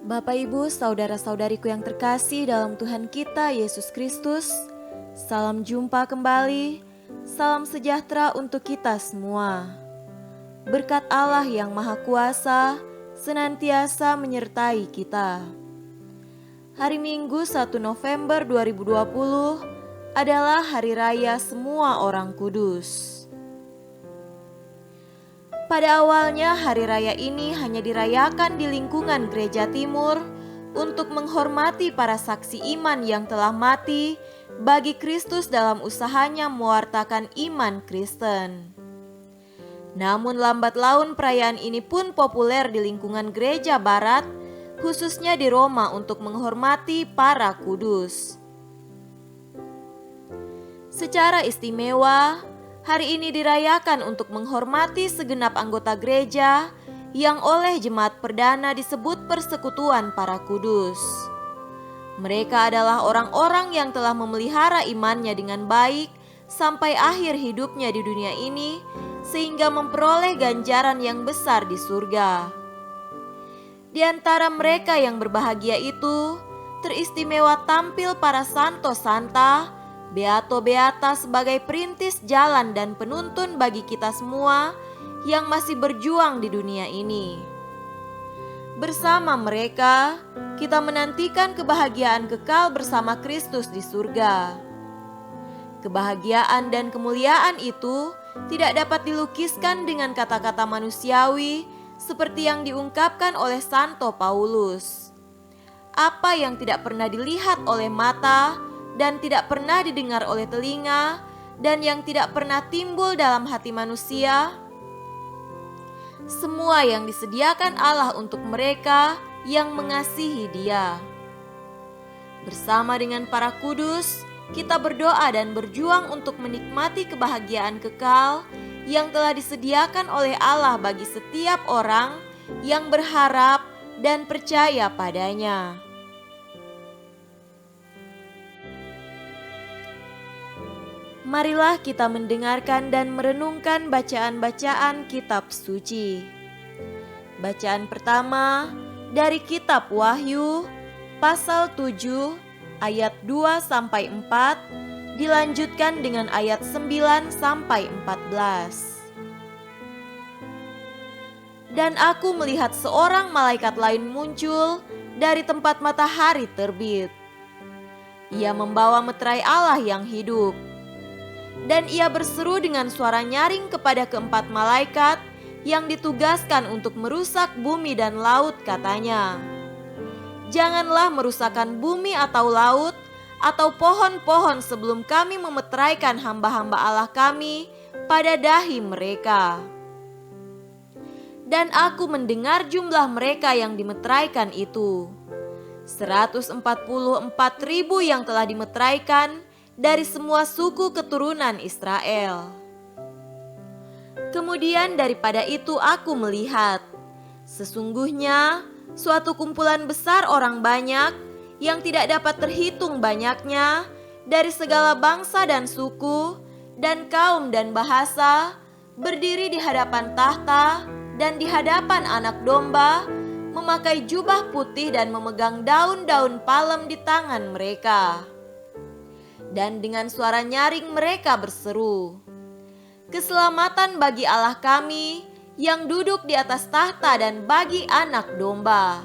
Bapak Ibu, saudara-saudariku yang terkasih dalam Tuhan kita Yesus Kristus, salam jumpa kembali, salam sejahtera untuk kita semua. Berkat Allah yang Maha Kuasa senantiasa menyertai kita. Hari Minggu 1 November 2020 adalah Hari Raya Semua Orang Kudus. Pada awalnya hari raya ini hanya dirayakan di lingkungan Gereja Timur untuk menghormati para saksi iman yang telah mati bagi Kristus dalam usahanya mewartakan iman Kristen. Namun lambat laun perayaan ini pun populer di lingkungan Gereja Barat, khususnya di Roma untuk menghormati para kudus. Secara istimewa, hari ini dirayakan untuk menghormati segenap anggota gereja yang oleh jemaat perdana disebut persekutuan para kudus. Mereka adalah orang-orang yang telah memelihara imannya dengan baik sampai akhir hidupnya di dunia ini, sehingga memperoleh ganjaran yang besar di surga. Di antara mereka yang berbahagia itu, teristimewa tampil para santo santa, beato-beata sebagai perintis jalan dan penuntun bagi kita semua yang masih berjuang di dunia ini. Bersama mereka, kita menantikan kebahagiaan kekal bersama Kristus di surga. Kebahagiaan dan kemuliaan itu tidak dapat dilukiskan dengan kata-kata manusiawi seperti yang diungkapkan oleh Santo Paulus. Apa yang tidak pernah dilihat oleh mata dan tidak pernah didengar oleh telinga, dan yang tidak pernah timbul dalam hati manusia, semua yang disediakan Allah untuk mereka yang mengasihi Dia. Bersama dengan para kudus, kita berdoa dan berjuang untuk menikmati kebahagiaan kekal yang telah disediakan oleh Allah bagi setiap orang yang berharap dan percaya padanya. Marilah kita mendengarkan dan merenungkan bacaan-bacaan kitab suci. Bacaan pertama dari kitab Wahyu pasal 7 ayat 2-4 dilanjutkan dengan ayat 9-14. Dan aku melihat seorang malaikat lain muncul dari tempat matahari terbit. Ia membawa meterai Allah yang hidup. Dan ia berseru dengan suara nyaring kepada keempat malaikat yang ditugaskan untuk merusak bumi dan laut, katanya, "Janganlah merusakkan bumi atau laut atau pohon-pohon sebelum kami memeteraikan hamba-hamba Allah kami pada dahi mereka." Dan aku mendengar jumlah mereka yang dimeteraikan itu, 144.000 yang telah dimeteraikan dari semua suku keturunan Israel. Kemudian daripada itu aku melihat, sesungguhnya suatu kumpulan besar orang banyak yang tidak dapat terhitung banyaknya dari segala bangsa dan suku dan kaum dan bahasa berdiri di hadapan tahta dan di hadapan Anak Domba, memakai jubah putih dan memegang daun-daun palem di tangan mereka. Dan dengan suara nyaring mereka berseru, "Keselamatan bagi Allah kami yang duduk di atas tahta dan bagi Anak Domba."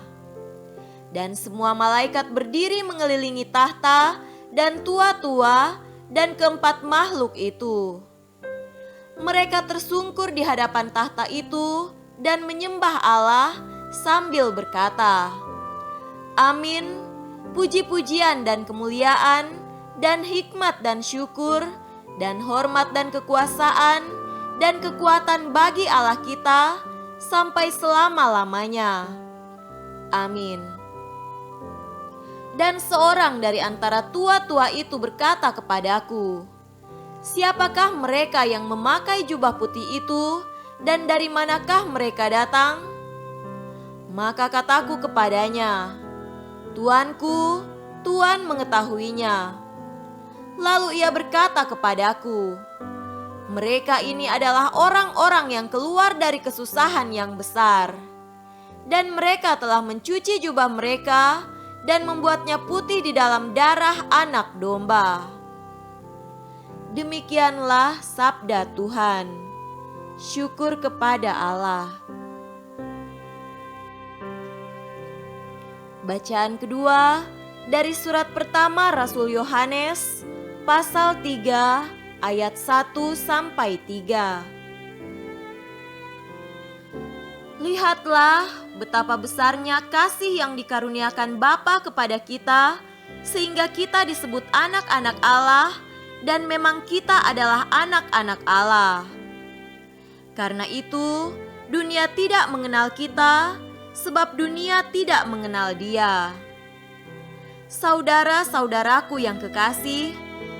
Dan semua malaikat berdiri mengelilingi tahta dan tua-tua dan keempat makhluk itu. Mereka tersungkur di hadapan tahta itu dan menyembah Allah sambil berkata, "Amin, puji-pujian dan kemuliaan dan hikmat dan syukur, dan hormat dan kekuasaan, dan kekuatan bagi Allah kita, sampai selama-lamanya. Amin." Dan seorang dari antara tua-tua itu berkata kepadaku, "Siapakah mereka yang memakai jubah putih itu, dan dari manakah mereka datang?" Maka kataku kepadanya, "Tuanku, Tuhan mengetahuinya." Lalu ia berkata kepadaku, "Mereka ini adalah orang-orang yang keluar dari kesusahan yang besar. dan mereka telah mencuci jubah mereka dan membuatnya putih di dalam darah anak domba. Demikianlah sabda Tuhan. Syukur kepada Allah. Bacaan kedua dari surat pertama Rasul Yohanes pasal 3 ayat 1 sampai 3. Lihatlah betapa besarnya kasih yang dikaruniakan Bapa kepada kita, sehingga kita disebut anak-anak Allah, dan memang kita adalah anak-anak Allah. Karena itu, dunia tidak mengenal kita, sebab dunia tidak mengenal Dia. Saudara-saudaraku yang kekasih,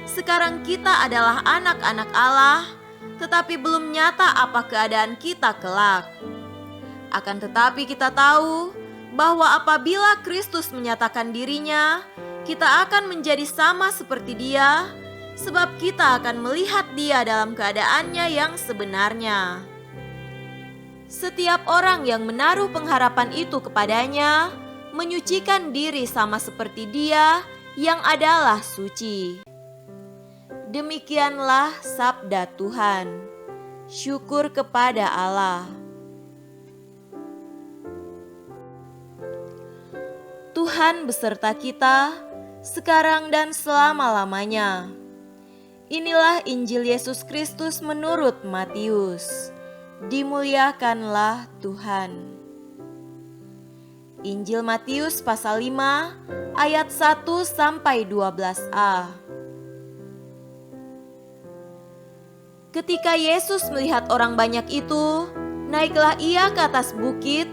sekarang kita adalah anak-anak Allah, tetapi belum nyata apa keadaan kita kelak. Akan tetapi kita tahu bahwa apabila Kristus menyatakan dirinya, kita akan menjadi sama seperti Dia, sebab kita akan melihat Dia dalam keadaannya yang sebenarnya. Setiap orang yang menaruh pengharapan itu kepadanya, menyucikan diri sama seperti Dia yang adalah suci. Demikianlah sabda Tuhan. Syukur kepada Allah. Tuhan beserta kita, sekarang dan selama-lamanya. Inilah Injil Yesus Kristus menurut Matius. Dimuliakanlah Tuhan. Injil Matius pasal 5 ayat 1 sampai 12a. Ketika Yesus melihat orang banyak itu, naiklah ia ke atas bukit,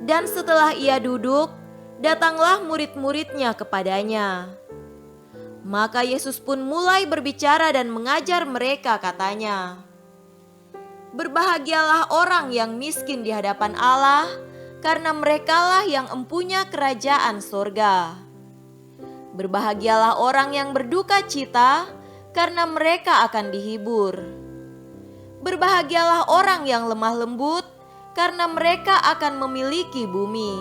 dan setelah ia duduk, datanglah murid-muridnya kepadanya. Maka Yesus pun mulai berbicara dan mengajar mereka, katanya, "Berbahagialah orang yang miskin di hadapan Allah, karena merekalah yang empunya kerajaan sorga. Berbahagialah orang yang berduka cita, karena mereka akan dihibur. Berbahagialah orang yang lemah lembut, karena mereka akan memiliki bumi.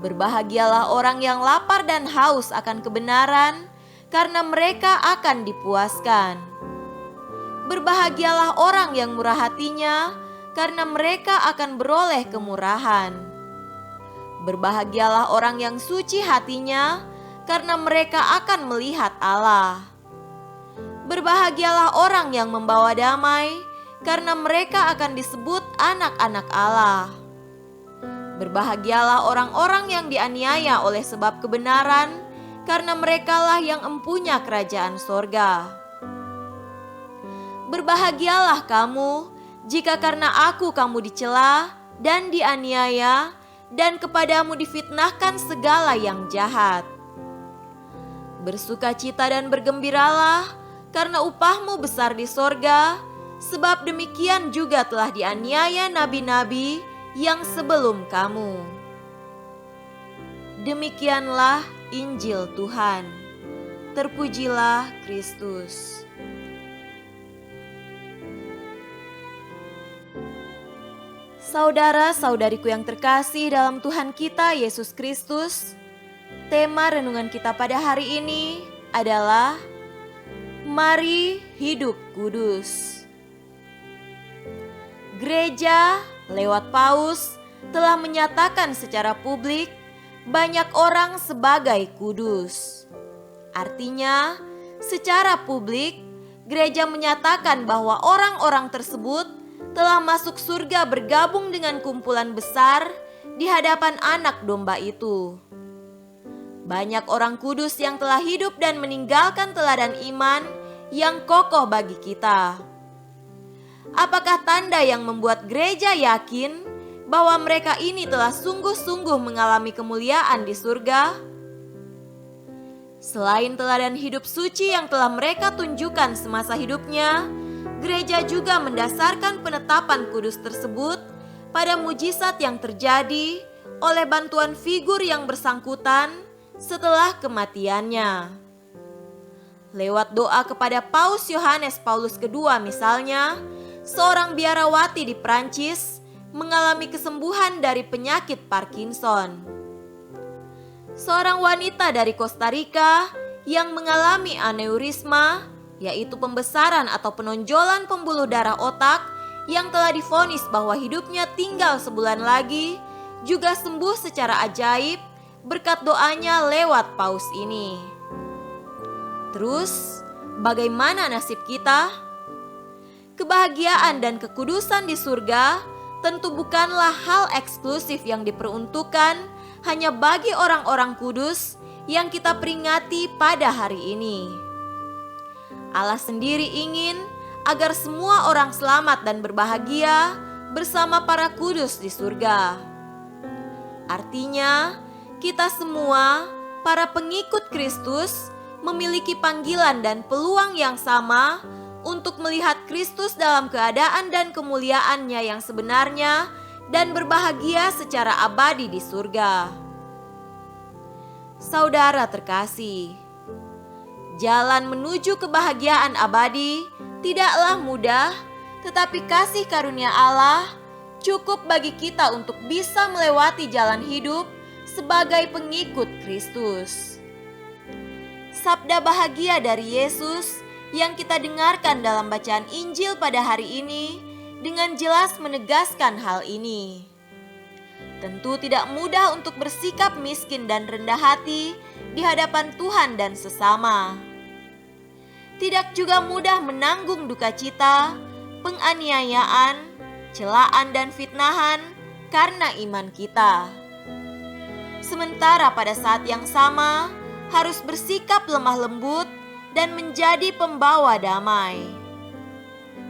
Berbahagialah orang yang lapar dan haus akan kebenaran, karena mereka akan dipuaskan. Berbahagialah orang yang murah hatinya, karena mereka akan beroleh kemurahan. Berbahagialah orang yang suci hatinya, karena mereka akan melihat Allah. Berbahagialah orang yang membawa damai, karena mereka akan disebut anak-anak Allah. Berbahagialah orang-orang yang dianiaya oleh sebab kebenaran, karena merekalah yang empunya kerajaan sorga. Berbahagialah kamu, jika karena aku kamu dicela dan dianiaya, dan kepadamu difitnahkan segala yang jahat. Bersukacita dan bergembiralah, karena upahmu besar di sorga, sebab demikian juga telah dianiaya nabi-nabi yang sebelum kamu." Demikianlah Injil Tuhan. Terpujilah Kristus. Saudara-saudariku yang terkasih dalam Tuhan kita Yesus Kristus, tema renungan kita pada hari ini adalah Mari Hidup Kudus. Gereja lewat Paus telah menyatakan secara publik banyak orang sebagai kudus. Artinya, secara publik gereja menyatakan bahwa orang-orang tersebut telah masuk surga bergabung dengan kumpulan besar di hadapan anak domba itu. Banyak orang kudus yang telah hidup dan meninggalkan teladan iman yang kokoh bagi kita. Apakah tanda yang membuat gereja yakin bahwa mereka ini telah sungguh-sungguh mengalami kemuliaan di surga? Selain teladan hidup suci yang telah mereka tunjukkan semasa hidupnya, gereja juga mendasarkan penetapan kudus tersebut pada mujizat yang terjadi oleh bantuan figur yang bersangkutan setelah kematiannya. Lewat doa kepada Paus Yohanes Paulus II misalnya, seorang biarawati di Prancis mengalami kesembuhan dari penyakit Parkinson. Seorang wanita dari Costa Rica yang mengalami aneurisma, yaitu pembesaran atau penonjolan pembuluh darah otak yang telah divonis bahwa hidupnya tinggal sebulan lagi, juga sembuh secara ajaib berkat doanya lewat paus ini. Terus, bagaimana nasib kita? Kebahagiaan dan kekudusan di surga tentu bukanlah hal eksklusif yang diperuntukkan hanya bagi orang-orang kudus yang kita peringati pada hari ini. Allah sendiri ingin agar semua orang selamat dan berbahagia bersama para kudus di surga. Artinya, kita semua, para pengikut Kristus, memiliki panggilan dan peluang yang sama untuk melihat Kristus dalam keadaan dan kemuliaannya yang sebenarnya dan berbahagia secara abadi di surga. Saudara terkasih, jalan menuju kebahagiaan abadi tidaklah mudah, tetapi kasih karunia Allah cukup bagi kita untuk bisa melewati jalan hidup sebagai pengikut Kristus. Sabda bahagia dari Yesus yang kita dengarkan dalam bacaan Injil pada hari ini dengan jelas menegaskan hal ini. Tentu tidak mudah untuk bersikap miskin dan rendah hati di hadapan Tuhan dan sesama. Tidak juga mudah menanggung duka cita, penganiayaan, celaan dan fitnahan karena iman kita. Sementara pada saat yang sama harus bersikap lemah lembut dan menjadi pembawa damai.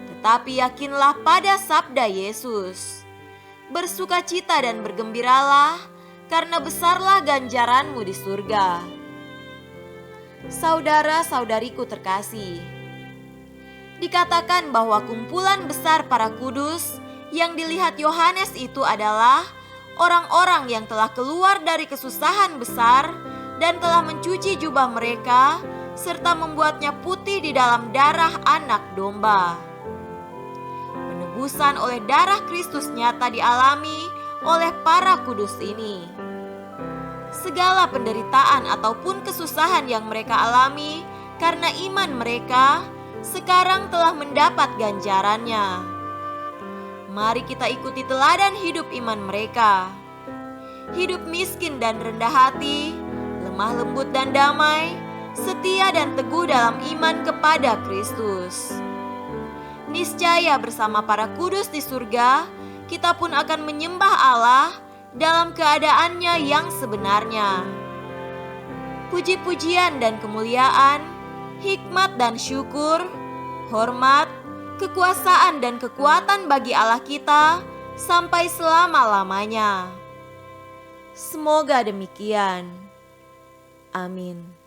Tetapi yakinlah pada sabda Yesus, bersukacita dan bergembiralah, karena besarlah ganjaranmu di surga. Saudara-saudariku terkasih, dikatakan bahwa kumpulan besar para kudus yang dilihat Yohanes itu adalah orang-orang yang telah keluar dari kesusahan besar dan telah mencuci jubah mereka serta membuatnya putih di dalam darah anak domba. Penebusan oleh darah Kristus nyata dialami oleh para kudus ini. Segala penderitaan ataupun kesusahan yang mereka alami karena iman mereka sekarang telah mendapat ganjarannya. Mari kita ikuti teladan hidup iman mereka. Hidup miskin dan rendah hati, lemah lembut dan damai, setia dan teguh dalam iman kepada Kristus. Niscaya bersama para kudus di surga, kita pun akan menyembah Allah dalam keadaannya yang sebenarnya. Puji-pujian dan kemuliaan, hikmat dan syukur, hormat, kekuasaan dan kekuatan bagi Allah kita sampai selama-lamanya. Semoga demikian. Amin.